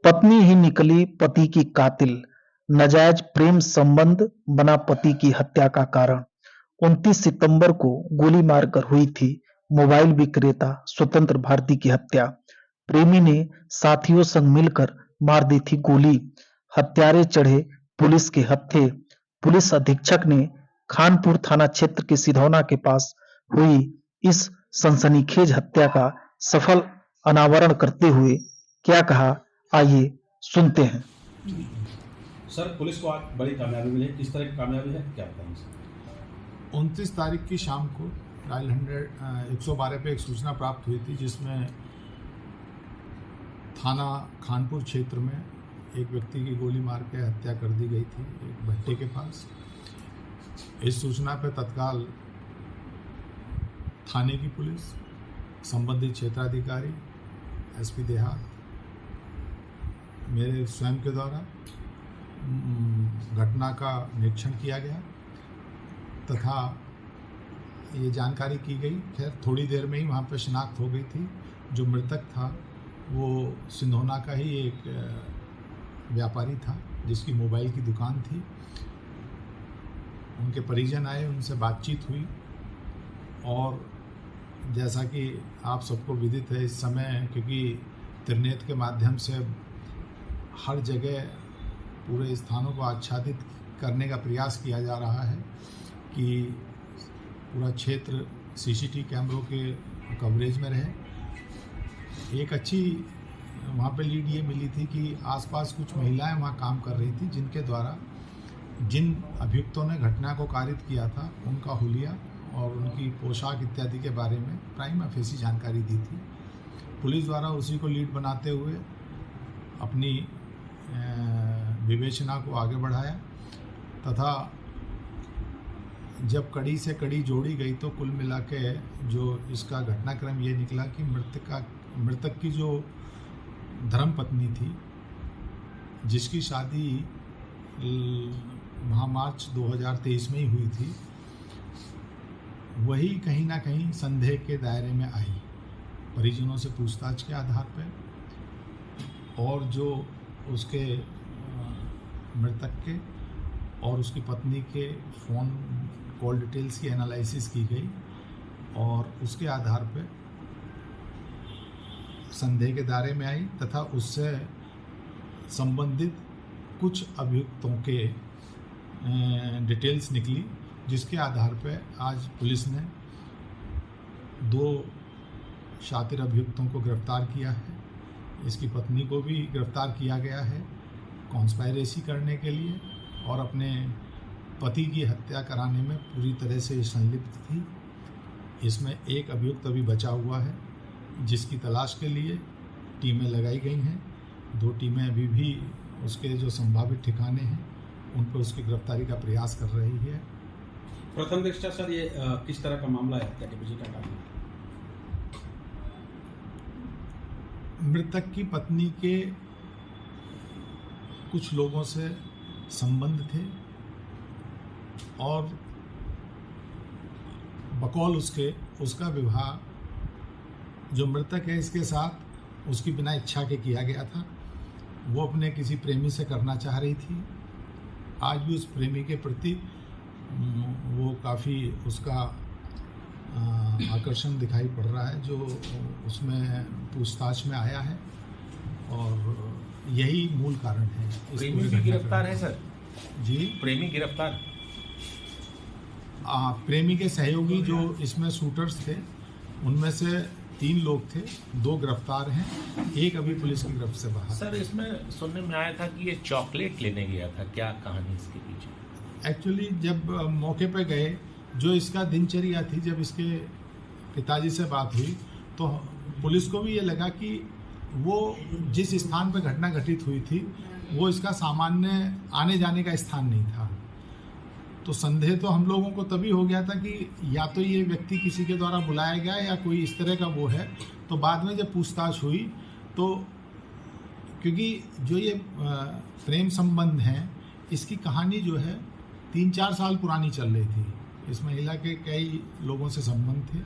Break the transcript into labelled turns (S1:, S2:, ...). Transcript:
S1: पत्नी ही निकली पति की कातिल, नाजायज प्रेम संबंध बना पति की हत्या का कारण। 29 सितंबर को गोली मारकर हुई थी मोबाइल विक्रेता स्वतंत्र भारती की हत्या। प्रेमी ने साथियों संग मिलकर मार दी थी गोली। हत्यारे चढ़े पुलिस के हत्थे। पुलिस अधीक्षक ने खानपुर थाना क्षेत्र के सिधौना के पास हुई इस सनसनीखेज हत्या का सफल अनावरण करते हुए क्या कहा, आइए सुनते हैं।
S2: सर, पुलिस को आज बड़ी कामयाबी मिली, किस तरह की कामयाबी है, क्या बताएंगे सर?
S3: 29 तारीख की शाम को डायल 112 पे एक सूचना प्राप्त हुई थी, जिसमें थाना खानपुर क्षेत्र में एक व्यक्ति की गोली मार के हत्या कर दी गई थी एक भट्टे के पास। इस सूचना पे तत्काल थाने की पुलिस, संबंधित क्षेत्राधिकारी, एसपी देहात, मेरे स्वयं के द्वारा घटना का निरीक्षण किया गया तथा ये जानकारी की गई। खैर थोड़ी देर में ही वहाँ पर शिनाख्त हो गई थी। जो मृतक था वो सिंधौना का ही एक व्यापारी था जिसकी मोबाइल की दुकान थी। उनके परिजन आए, उनसे बातचीत हुई और जैसा कि आप सबको विदित है, इस समय क्योंकि त्रिनेत्र के माध्यम से हर जगह पूरे स्थानों को आच्छादित करने का प्रयास किया जा रहा है कि पूरा क्षेत्र सीसीटीवी कैमरों के कवरेज में रहे। एक अच्छी वहाँ पे लीड ये मिली थी कि आसपास कुछ महिलाएं वहाँ काम कर रही थी, जिनके द्वारा जिन अभियुक्तों ने घटना को कारित किया था उनका हुलिया और उनकी पोशाक इत्यादि के बारे में प्राइमा फेसी जानकारी दी थी। पुलिस द्वारा उसी को लीड बनाते हुए अपनी विवेचना को आगे बढ़ाया तथा जब कड़ी से कड़ी जोड़ी गई तो कुल मिला के जो इसका घटनाक्रम ये निकला कि मृतक की जो धर्मपत्नी थी, जिसकी शादी मार्च 2023 में ही हुई थी, वही कहीं ना कहीं संदेह के दायरे में आई परिजनों से पूछताछ के आधार पर। और जो उसके मृतक के और उसकी पत्नी के फ़ोन कॉल डिटेल्स की एनालिसिस की गई और उसके आधार पर संदेह के दायरे में आई तथा उससे संबंधित कुछ अभियुक्तों के डिटेल्स निकली, जिसके आधार पर आज पुलिस ने 2 शातिर अभियुक्तों को गिरफ्तार किया है। इसकी पत्नी को भी गिरफ्तार किया गया है कॉन्स्पायरेसी करने के लिए और अपने पति की हत्या कराने में पूरी तरह से संलिप्त थी। इसमें एक अभियुक्त अभी बचा हुआ है जिसकी तलाश के लिए टीमें लगाई गई हैं। 2 टीमें अभी भी उसके जो संभावित ठिकाने हैं उन पर उसकी गिरफ्तारी का प्रयास कर रही है।
S2: प्रथम दृष्टया सर, ये किस तरह का मामला है, हत्या के पीछे का कारण है?
S3: मृतक की पत्नी के कुछ लोगों से संबंध थे और बकौल उसका विवाह जो मृतक है इसके साथ उसकी बिना इच्छा के किया गया था। वो अपने किसी प्रेमी से करना चाह रही थी। आज भी उस प्रेमी के प्रति वो काफ़ी उसका आकर्षण दिखाई पड़ रहा है, जो उसमें पूछताछ में आया है और यही मूल कारण है।
S4: प्रेमी भी गिरफ्तार है सर?
S3: जी,
S4: प्रेमी गिरफ्तार?
S3: प्रेमी के सहयोगी जो इसमें शूटर्स थे उनमें से 3 लोग थे, 2 गिरफ्तार हैं, एक अभी पुलिस की गिरफ्त से बाहर।
S4: सर, इसमें सुनने में आया था कि ये चॉकलेट लेने गया था, क्या कहानी इसके पीछे?
S3: एक्चुअली जब मौके पे गए, जो इसका दिनचर्या थी, जब इसके पिताजी से बात हुई तो पुलिस को भी ये लगा कि वो जिस स्थान पर घटना घटित हुई थी वो इसका सामान्य आने जाने का स्थान नहीं था। तो संदेह तो हम लोगों को तभी हो गया था कि या तो ये व्यक्ति किसी के द्वारा बुलाया गया या कोई इस तरह का वो है। तो बाद में जब पूछताछ हुई तो क्योंकि जो ये प्रेम संबंध हैं, इसकी कहानी जो है 3-4 साल पुरानी चल रही थी। इस महिला के कई लोगों से संबंध थे